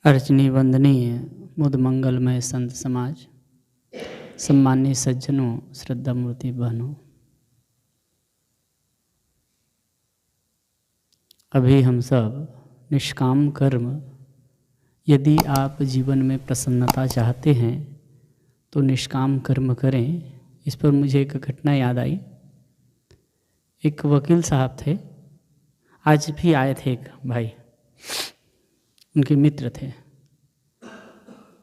अर्चनी वंदनीय मुद मंगलमय संत समाज, सम्मान्य सज्जनों, श्रद्धा मूर्ति बहनों, अभी हम सब निष्काम कर्म, यदि आप जीवन में प्रसन्नता चाहते हैं तो निष्काम कर्म करें। इस पर मुझे एक घटना याद आई। एक वकील साहब थे, आज भी आए थे एक भाई, उनके मित्र थे।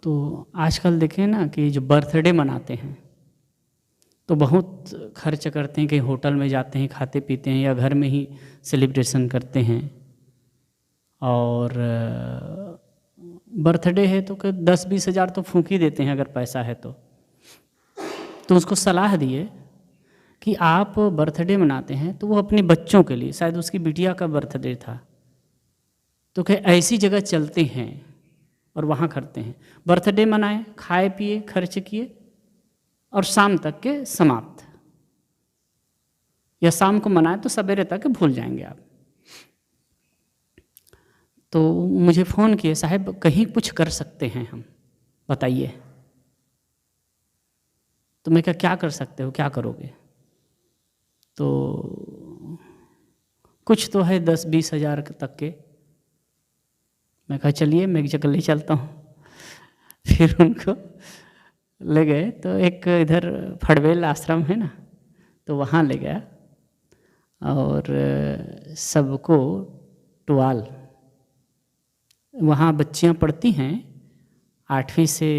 तो आजकल देखें ना कि जो बर्थडे मनाते हैं तो बहुत खर्च करते हैं, कहीं होटल में जाते हैं, खाते पीते हैं, या घर में ही सेलिब्रेशन करते हैं। और बर्थडे है तो 10-20 हज़ार तो फूंक ही देते हैं अगर पैसा है तो उसको सलाह दिए कि आप बर्थडे मनाते हैं तो वो अपने बच्चों के लिए, शायद उसकी बिटिया का बर्थडे था, तो कहीं ऐसी जगह चलते हैं और वहाँ करते हैं। बर्थडे मनाए, खाए पिए, खर्च किए और शाम तक के समाप्त, या शाम को मनाए तो सवेरे तक भूल जाएंगे आप। तो मुझे फ़ोन किए, साहब कहीं कुछ कर सकते हैं हम, बताइए। तो मैं क्या कर सकते हो, क्या करोगे? तो कुछ तो है 10-20 हज़ार तक के। मैं कहा चलिए, मैं एक जगह ले चलता हूँ। फिर उनको ले गए तो एक इधर फड़वेल आश्रम है ना, तो वहाँ ले गया और सबको टुवाल, वहाँ बच्चियाँ पढ़ती हैं 8वीं से,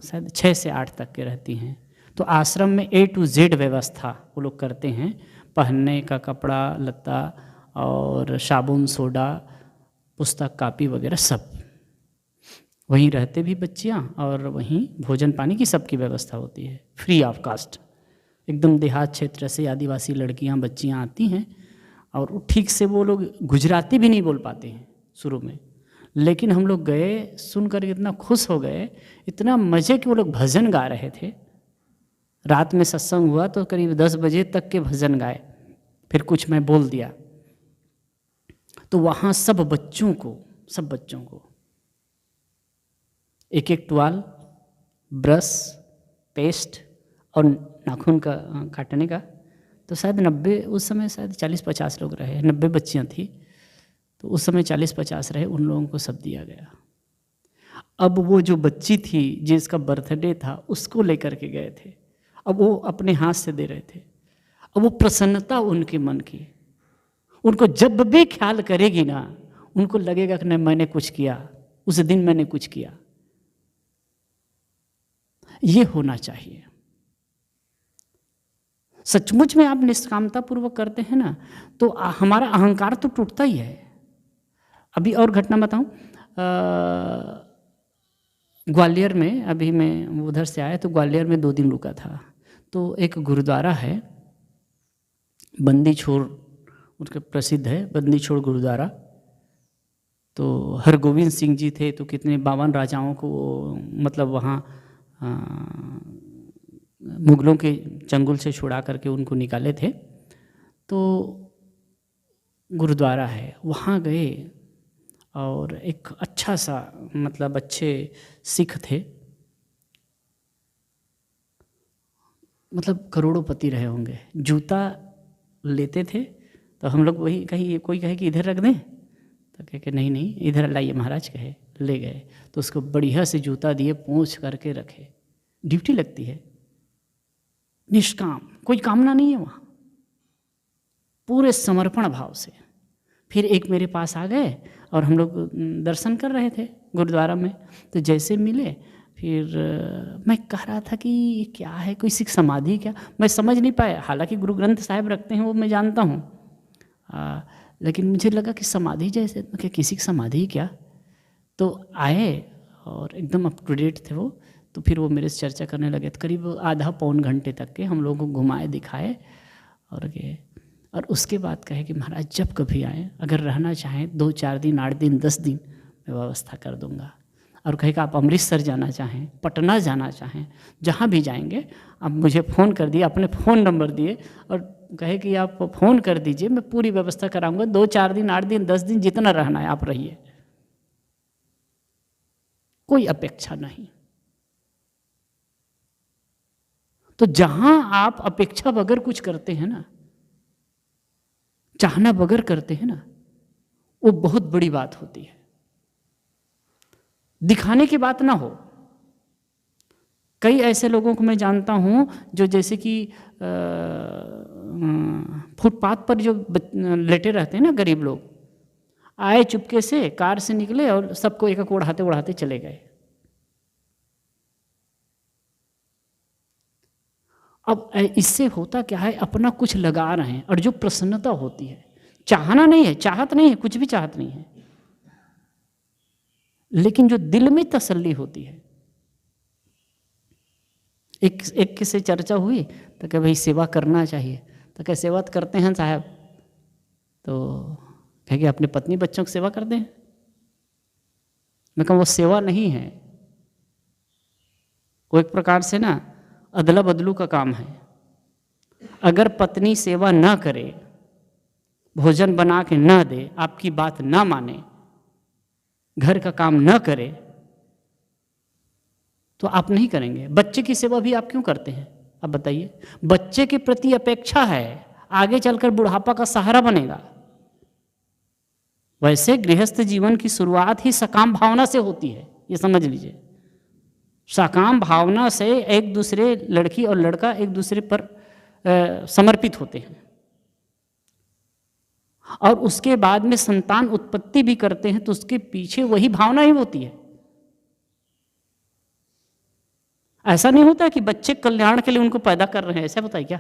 शायद 6 से 8 तक के रहती हैं। तो आश्रम में A to Z व्यवस्था वो लोग करते हैं, पहनने का कपड़ा लत्ता और साबुन सोडा, पुस्तक कापी वगैरह सब। वहीं रहते भी बच्चियाँ और वहीं भोजन पानी की सबकी व्यवस्था होती है, फ्री ऑफ कास्ट। एकदम देहात क्षेत्र से आदिवासी लड़कियाँ बच्चियाँ आती हैं और ठीक से वो लोग गुजराती भी नहीं बोल पाते हैं शुरू में, लेकिन हम लोग गए, सुनकर इतना खुश हो गए, इतना मज़े कि वो लोग भजन गा रहे थे। रात में सत्संग हुआ तो करीब 10 बजे तक के भजन गाए, फिर कुछ मैं बोल दिया। तो वहाँ सब बच्चों को एक एक टुवाल, ब्रश, पेस्ट और नाखून का काटने का, तो शायद 90, उस समय शायद 40-50 लोग रहे, 90 बच्चियाँ थी, तो उस समय 40-50 रहे, उन लोगों को सब दिया गया। अब वो जो बच्ची थी जिसका बर्थडे था उसको लेकर के गए थे, अब वो अपने हाथ से दे रहे थे। अब वो प्रसन्नता उनके मन की, उनको जब भी ख्याल करेगी ना, उनको लगेगा कि नहीं मैंने कुछ किया, उस दिन मैंने कुछ किया। ये होना चाहिए। सचमुच में आप निष्कामता पूर्वक करते हैं ना तो हमारा अहंकार तो टूटता ही है। अभी और घटना बताऊं, ग्वालियर में, अभी मैं उधर से आया तो ग्वालियर में 2 दिन रुका था। तो एक गुरुद्वारा है बंदी छोड़, उसका प्रसिद्ध है बंदी छोड़ गुरुद्वारा। तो हरगोविंद सिंह जी थे तो कितने 52 राजाओं को मतलब वहाँ मुगलों के चंगुल से छुड़ा करके उनको निकाले थे। तो गुरुद्वारा है, वहाँ गए और एक अच्छा सा, मतलब अच्छे सिख थे, मतलब करोड़ोंपति रहे होंगे। जूता लेते थे तो हम लोग वही कोई कहे कि इधर रख दें, तो कहे कि नहीं इधर लाइए महाराज, कहे ले गए तो उसको बढ़िया से जूता दिए, पोंछ करके रखे। ड्यूटी लगती है, निष्काम, कोई कामना नहीं है वहाँ, पूरे समर्पण भाव से। फिर एक मेरे पास आ गए और हम लोग दर्शन कर रहे थे गुरुद्वारा में, तो जैसे मिले फिर मैं कह रहा था कि ये क्या है, कोई सिख समाधि क्या, मैं समझ नहीं पाया। हालांकि गुरु ग्रंथ साहिब रखते हैं वो मैं जानता हूँ, लेकिन मुझे लगा कि समाधि जैसे, कि किसी की समाधि क्या। तो आए और एकदम अप टू डेट थे वो। तो फिर वो मेरे से चर्चा करने लगे, तो करीब आधा पौन घंटे तक के हम लोगों को घुमाए दिखाए और गए। और उसके बाद कहे कि महाराज जब कभी आए, अगर रहना चाहें 2-4 दिन, 8 दिन, 10 दिन, मैं व्यवस्था कर दूंगा। और कहे कि आप अमृतसर जाना चाहें, पटना जाना चाहें, जहाँ भी जाएंगे आप मुझे फ़ोन कर दिए, अपने फ़ोन नंबर दिए और कहे कि आप फ़ोन कर दीजिए, मैं पूरी व्यवस्था कराऊंगा। 2-4 दिन, 8 दिन, 10 दिन, जितना रहना है आप रहिए। कोई अपेक्षा नहीं। तो जहां आप अपेक्षा बगैर कुछ करते हैं ना, चाहना बगैर करते हैं ना, वो बहुत बड़ी बात होती है। दिखाने की बात ना हो। कई ऐसे लोगों को मैं जानता हूं जो जैसे कि फुटपाथ पर जो लेटे रहते हैं ना गरीब लोग, आए चुपके से, कार से निकले और सबको एक एक उड़ाते उड़ाते चले गए। अब इससे होता क्या है, अपना कुछ लगा रहे हैं, और जो प्रसन्नता होती है, चाहना नहीं है, चाहत नहीं है, कुछ भी चाहत नहीं है, लेकिन जो दिल में तसल्ली होती है। एक से चर्चा हुई तो क्या भाई सेवा करना चाहिए, तो क्या सेवा करते हैं साहब, तो कह के अपने पत्नी बच्चों की सेवा करते हैं। मैं कहूँ वो सेवा नहीं है, वो एक प्रकार से ना अदला बदलू का काम है। अगर पत्नी सेवा ना करे, भोजन बना के ना दे, आपकी बात ना माने, घर का काम ना करे, तो आप नहीं करेंगे। बच्चे की सेवा भी आप क्यों करते हैं, आप बताइए। बच्चे के प्रति अपेक्षा है, आगे चलकर बुढ़ापा का सहारा बनेगा। वैसे गृहस्थ जीवन की शुरुआत ही सकाम भावना से होती है, ये समझ लीजिए। सकाम भावना से एक दूसरे, लड़की और लड़का एक दूसरे पर समर्पित होते हैं, और उसके बाद में संतान उत्पत्ति भी करते हैं, तो उसके पीछे वही भावना ही होती है। ऐसा नहीं होता कि बच्चे कल्याण के लिए उनको पैदा कर रहे हैं, ऐसा बताइए क्या।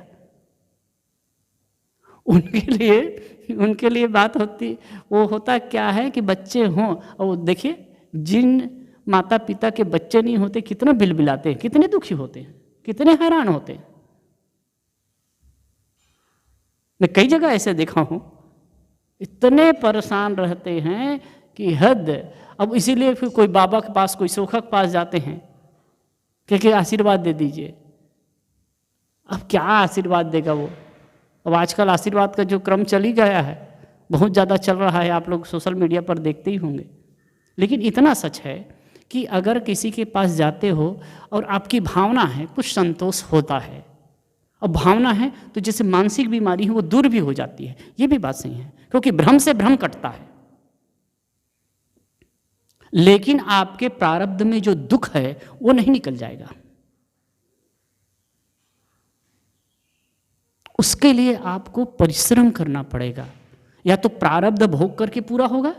उनके लिए बात होती, वो होता क्या है कि बच्चे हों। और देखिए, जिन माता पिता के बच्चे नहीं होते कितना बिलबिलाते हैं, कितने दुखी होते हैं, कितने हैरान होते हैं। मैं कई जगह ऐसे देखा हूं, इतने परेशान रहते हैं कि हद। अब इसीलिए फिर कोई बाबा के पास, कोई सोखा के पास जाते हैं कि आशीर्वाद दे दीजिए। अब क्या आशीर्वाद देगा वो। अब आजकल आशीर्वाद का जो क्रम चल ही गया है, बहुत ज़्यादा चल रहा है, आप लोग सोशल मीडिया पर देखते ही होंगे। लेकिन इतना सच है कि अगर किसी के पास जाते हो और आपकी भावना है, कुछ संतोष होता है, और भावना है तो जैसे मानसिक बीमारी है वो दूर भी हो जाती है। ये भी बात सही है, क्योंकि भ्रम से भ्रम कटता है। लेकिन आपके प्रारब्ध में जो दुख है वो नहीं निकल जाएगा। उसके लिए आपको परिश्रम करना पड़ेगा। या तो प्रारब्ध भोग करके पूरा होगा,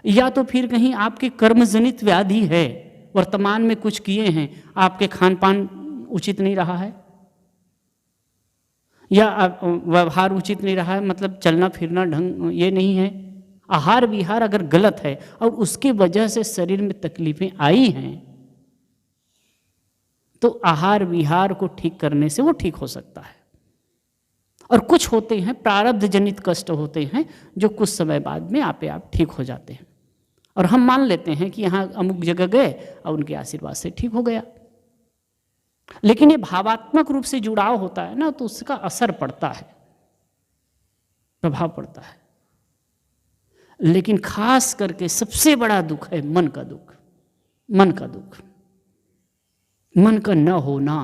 या तो फिर कहीं आपके कर्मजनित व्याधि है, वर्तमान में कुछ किए हैं, आपके खान पान उचित नहीं रहा है, या व्यवहार उचित नहीं रहा है, मतलब चलना फिरना ढंग ये नहीं है, आहार विहार अगर गलत है और उसकी वजह से शरीर में तकलीफें आई हैं, तो आहार विहार को ठीक करने से वो ठीक हो सकता है। और कुछ होते हैं प्रारब्ध जनित कष्ट होते हैं जो कुछ समय बाद में आपे आप ठीक हो जाते हैं, और हम मान लेते हैं कि यहाँ अमुक जगह गए और उनके आशीर्वाद से ठीक हो गया। लेकिन ये भावात्मक रूप से जुड़ाव होता है ना, तो उसका असर पड़ता है, प्रभाव पड़ता है। लेकिन खास करके सबसे बड़ा दुख है मन का दुख, मन का दुख, मन का न होना।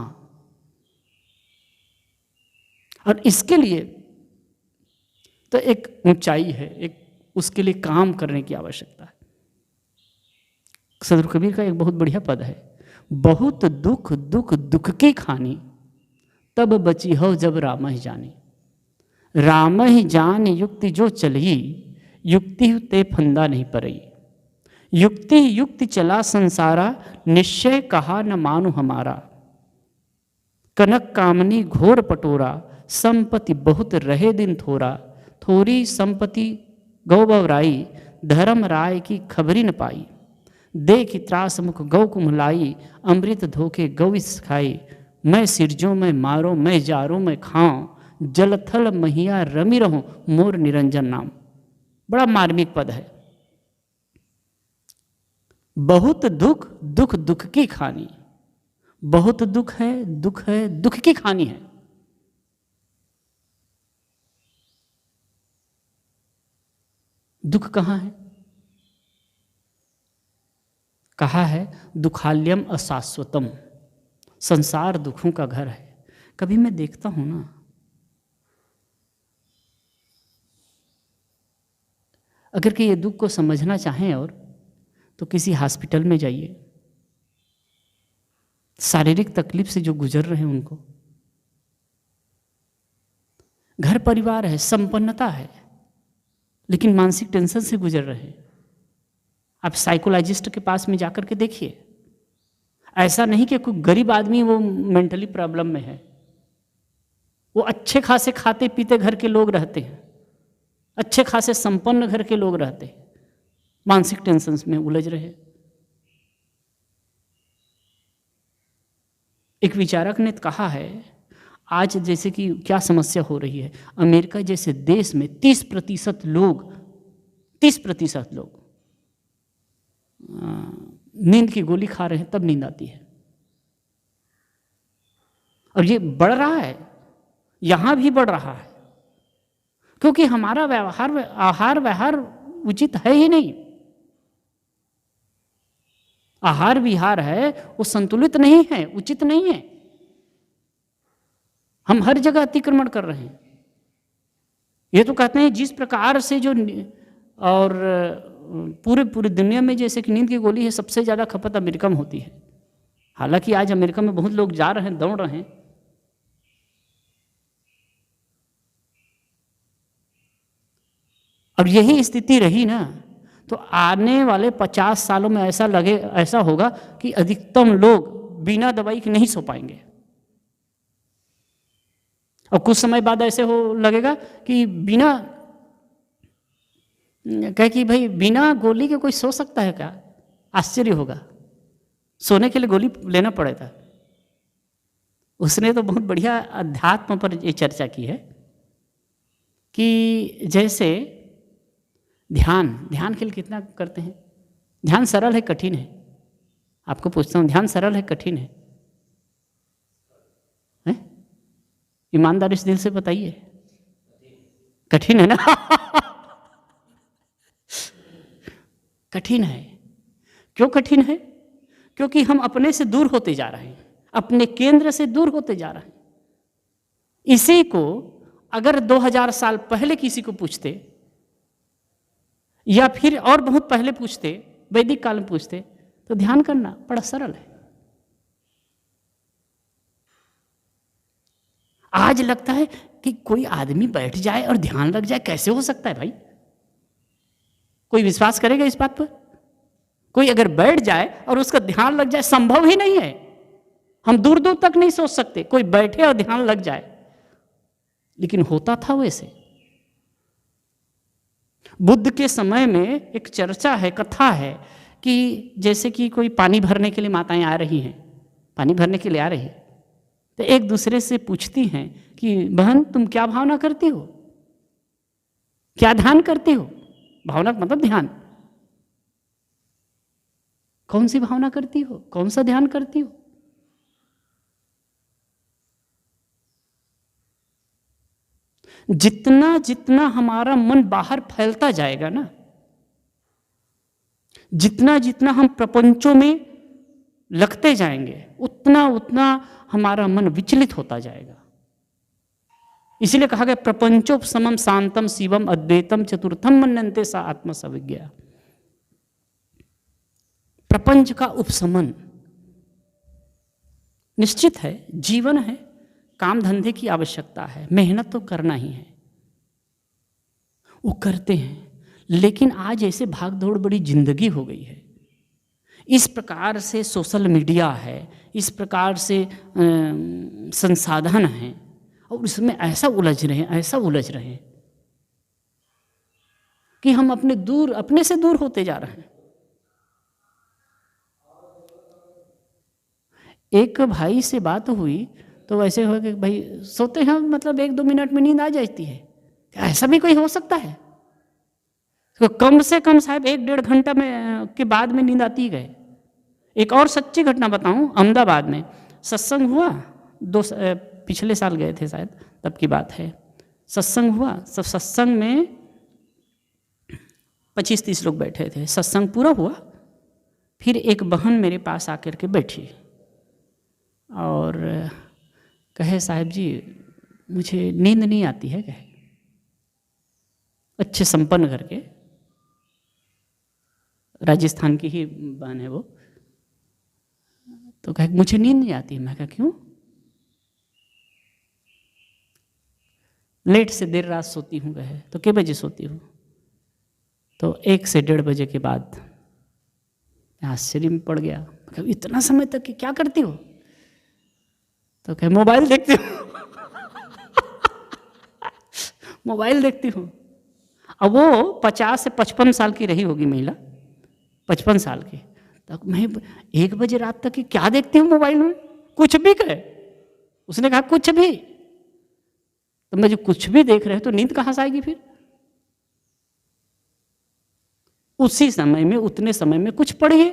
और इसके लिए तो एक ऊंचाई है, एक उसके लिए काम करने की आवश्यकता है। सदगुरु कबीर का एक बहुत बढ़िया पद है, बहुत दुख दुख दुख की खानी, तब बची हो जब राम ही जानी। राम ही जान युक्ति जो चली, युक्ति ते फंदा नहीं परई। युक्ति युक्ति चला संसारा, निश्चय कहा न मानु हमारा। कनक कामनी घोर पटोरा, संपत्ति बहुत रहे दिन थोरा। थोरी संपत्ति गौ बवराई, धर्म राय की खबरी न पाई। देख त्रास मुख गौ कुम्हलाई, अमृत धोखे गौविस खाई। मैं सिरजों में मारो मैं जारो में खाऊं, जलथल महिया रमी रहूं मोर निरंजन नाम। बड़ा मार्मिक पद है। बहुत दुख दुख दुख की खानी, बहुत दुख है दुख की खानी है। दुख कहाँ है? कहा है दुखाल्यम अशाश्वतम, संसार दुखों का घर है। कभी मैं देखता हूँ ना, अगर कि ये दुख को समझना चाहें और तो किसी हॉस्पिटल में जाइए, शारीरिक तकलीफ से जो गुजर रहे हैं उनको, घर परिवार है, संपन्नता है, लेकिन मानसिक टेंशन से गुजर रहे हैं। आप साइकोलॉजिस्ट के पास में जाकर के देखिए, ऐसा नहीं कि कोई गरीब आदमी वो मेंटली प्रॉब्लम में है, वो अच्छे खासे खाते पीते घर के लोग रहते हैं, अच्छे खासे संपन्न घर के लोग रहते हैं, मानसिक टेंशन में उलझ रहे। एक विचारक ने कहा है, आज जैसे कि क्या समस्या हो रही है, अमेरिका जैसे देश में 30% लोग नींद की गोली खा रहे हैं, तब नींद आती है। और ये बढ़ रहा है, यहाँ भी बढ़ रहा है, क्योंकि हमारा आहार व्यवहार उचित है ही नहीं। आहार विहार है वो संतुलित नहीं है, उचित नहीं है। हम हर जगह अतिक्रमण कर रहे हैं। ये तो कहते हैं जिस प्रकार से जो और पूरी दुनिया में जैसे कि नींद की गोली है, सबसे ज़्यादा खपत अमेरिका में होती है। हालांकि आज अमेरिका में बहुत लोग जा रहे हैं, दौड़ रहे हैं। अब यही स्थिति रही ना, तो आने वाले 50 सालों में ऐसा होगा कि अधिकतम लोग बिना दवाई के नहीं सो पाएंगे। और कुछ समय बाद ऐसे लगेगा कि भाई बिना गोली के कोई सो सकता है क्या? आश्चर्य होगा। सोने के लिए गोली लेना पड़ेगा। उसने तो बहुत बढ़िया अध्यात्म पर ये चर्चा की है कि जैसे ध्यान के लिए कितना करते हैं। ध्यान सरल है कठिन है? आपको पूछता हूँ, ध्यान सरल है कठिन है? ईमानदारी से दिल से बताइए। कठिन है ना? कठिन है। क्यों कठिन है? क्योंकि हम अपने से दूर होते जा रहे हैं, अपने केंद्र से दूर होते जा रहे हैं। इसी को अगर 2000 साल पहले किसी को पूछते, या फिर और बहुत पहले पूछते, वैदिक काल में पूछते, तो ध्यान करना बड़ा सरल है। आज लगता है कि कोई आदमी बैठ जाए और ध्यान लग जाए, कैसे हो सकता है भाई? कोई विश्वास करेगा इस बात पर? कोई अगर बैठ जाए और उसका ध्यान लग जाए, संभव ही नहीं है। हम दूर दूर तक नहीं सोच सकते कोई बैठे और ध्यान लग जाए, लेकिन होता था वैसे। बुद्ध के समय में एक चर्चा है, कथा है कि जैसे कि कोई पानी भरने के लिए माताएं आ रही हैं, पानी भरने के लिए आ रही है, तो एक दूसरे से पूछती हैं कि बहन तुम क्या भावना करती हो, क्या ध्यान करती हो? भावना मतलब ध्यान। कौन सी भावना करती हो, कौन सा ध्यान करती हो? जितना जितना हमारा मन बाहर फैलता जाएगा ना, जितना जितना हम प्रपंचों में लगते जाएंगे, उतना उतना हमारा मन विचलित होता जाएगा। इसलिए कहा गया प्रपंचोपशमम शांतम शिवम अद्वैतम चतुर्थम मन्यन्ते सा आत्मसंविज्ञा। प्रपंच का उपशमन निश्चित है, जीवन है, काम धंधे की आवश्यकता है, मेहनत तो करना ही है, वो करते हैं। लेकिन आज ऐसे भाग दौड़ बड़ी जिंदगी हो गई है, इस प्रकार से सोशल मीडिया है, इस प्रकार से संसाधन है, और उसमें ऐसा उलझ रहे हैं कि हम अपने से दूर होते जा रहे हैं। एक भाई से बात हुई तो वैसे हो कि भाई सोते हैं, मतलब 1-2 मिनट में नींद आ जाती है। ऐसा भी कोई हो सकता है? तो कम से कम शायद 1-1.5 घंटा में के बाद में नींद आती गए। एक और सच्ची घटना बताऊं, अहमदाबाद में सत्संग हुआ, पिछले साल गए थे शायद, तब की बात है। सत्संग हुआ, सब सत्संग में 25-30 लोग बैठे थे। सत्संग पूरा हुआ, फिर एक बहन मेरे पास आकर के बैठी और कहे साहब जी मुझे नींद नहीं आती है। कहे अच्छे संपन्न घर के, राजस्थान की ही बहन है वो। तो कहे मुझे नींद नहीं आती। मैं कहा क्यों? लेट से देर रात सोती हूँ। कहे तो कितने बजे सोती हूँ? तो 1 से 1:30 बजे के बाद। आश्चर्य में पड़ गया, इतना समय तक क्या करती हो? तो कहे मोबाइल देखती हूँ। मोबाइल देखती हूँ। अब वो 50 से 55 साल की रही होगी महिला, 55 साल की। तो मैं 1 बजे रात तक क्या देखती हूँ मोबाइल में? कुछ भी कहे। उसने कहा कुछ भी। तो मैं जो कुछ भी देख रहे हो तो नींद कहाँ से आएगी फिर? उसी समय में, उतने समय में कुछ पढ़िए।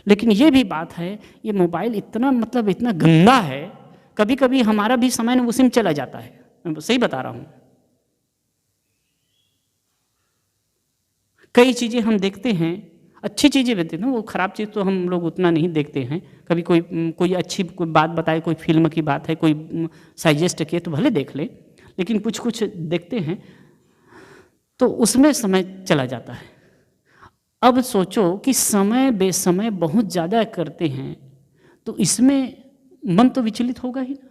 लेकिन ये भी बात है, ये मोबाइल इतना मतलब इतना गंदा है, कभी कभी हमारा भी समय उसी में चला जाता है। मैं सही बता रहा हूँ। कई चीज़ें हम देखते हैं, अच्छी चीज़ें देखते हैं, वो खराब चीज़ तो हम लोग उतना नहीं देखते हैं। कभी कोई अच्छी कोई बात बताए, कोई फिल्म की बात है, कोई सजेस्ट किए तो भले देख ले, लेकिन कुछ कुछ देखते हैं तो उसमें समय चला जाता है। अब सोचो कि समय बेसमय बहुत ज़्यादा करते हैं तो इसमें मन तो विचलित होगा ही ना।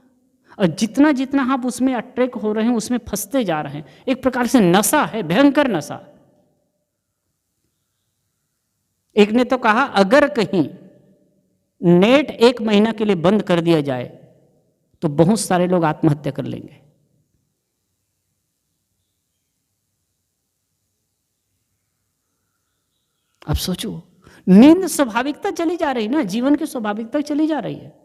और जितना जितना आप उसमें अट्रैक्ट हो रहे हैं, उसमें फंसते जा रहे हैं। एक प्रकार से नशा है, भयंकर नशा। एक ने तो कहा अगर कहीं नेट 1 महीना के लिए बंद कर दिया जाए तो बहुत सारे लोग आत्महत्या कर लेंगे। अब सोचो, नींद स्वाभाविकता चली जा रही ना, जीवन की स्वाभाविकता चली जा रही है।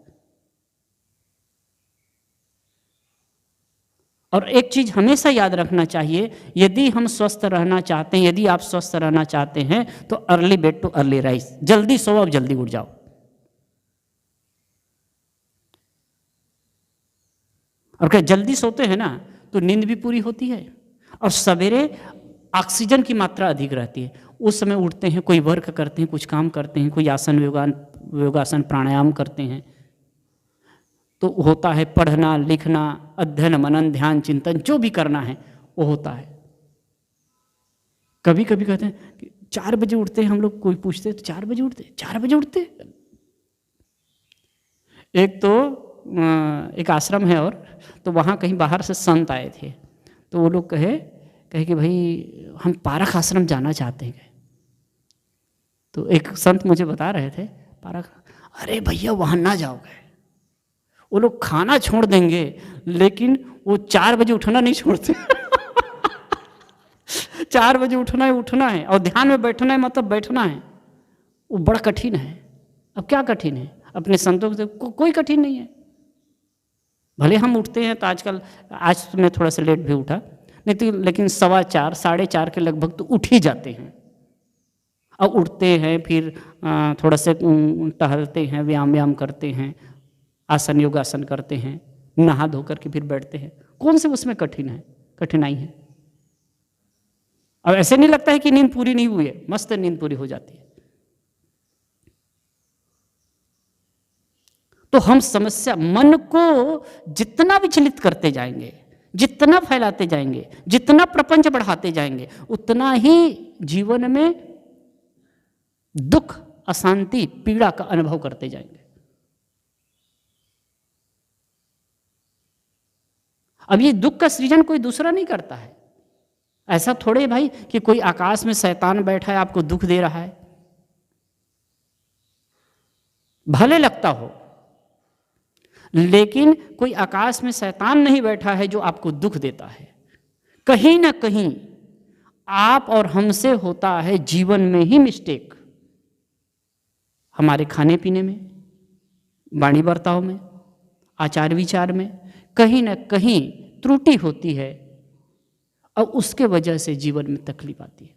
और एक चीज हमेशा याद रखना चाहिए, यदि हम स्वस्थ रहना चाहते हैं, यदि आप स्वस्थ रहना चाहते हैं तो early bed too early rise, जल्दी सो और जल्दी उठ जाओ। और क्या जल्दी सोते हैं ना तो नींद भी पूरी होती है और सवेरे ऑक्सीजन की मात्रा अधिक रहती है। उस समय उठते हैं, कोई वर्क करते हैं, कुछ काम करते हैं, कोई आसन योगासन प्राणायाम करते हैं, तो होता है पढ़ना लिखना, अध्ययन मनन ध्यान चिंतन जो भी करना है वो होता है। कभी कभी कहते हैं कि 4 बजे उठते हैं हम लोग, कोई पूछते तो 4 बजे उठते, 4 बजे उठते। एक तो एक आश्रम है और तो वहाँ कहीं बाहर से संत आए थे, तो वो लोग कहे कि भाई हम पारख आश्रम जाना चाहते हैं। तो एक संत मुझे बता रहे थे पारख, अरे भैया वहाँ ना जाओगे, वो लोग खाना छोड़ देंगे लेकिन वो 4 बजे उठना नहीं छोड़ते। 4 बजे उठना है और ध्यान में बैठना है, मतलब बैठना है, वो बड़ा कठिन है। अब क्या कठिन है? अपने संतों से कोई कठिन नहीं है। भले हम उठते हैं तो आजकल, आज तो मैं थोड़ा सा लेट भी उठा, नहीं तो लेकिन 4:15 4:30 के लगभग तो उठ ही जाते हैं। अब उठते हैं, फिर थोड़ा से टहलते हैं, व्यायाम करते हैं, आसन योगासन करते हैं, नहा धो करके फिर बैठते हैं। कौन से उसमें कठिनाई है? अब ऐसे नहीं लगता है कि नींद पूरी नहीं हुई है, मस्त नींद पूरी हो जाती है। तो हम समस्या, मन को जितना विचलित करते जाएंगे, जितना फैलाते जाएंगे, जितना प्रपंच बढ़ाते जाएंगे, उतना ही जीवन में दुख, अशांति, पीड़ा का अनुभव करते जाएंगे। अब ये दुख का सृजन कोई दूसरा नहीं करता है। ऐसा थोड़े भाई कि कोई आकाश में शैतान बैठा है आपको दुख दे रहा है, भले लगता हो, लेकिन कोई आकाश में शैतान नहीं बैठा है जो आपको दुख देता है। कहीं ना कहीं आप और हमसे होता है जीवन में ही मिस्टेक, हमारे खाने पीने में, वाणी बर्ताव में, आचार विचार में कहीं ना कहीं त्रुटि होती है और उसके वजह से जीवन में तकलीफ आती है।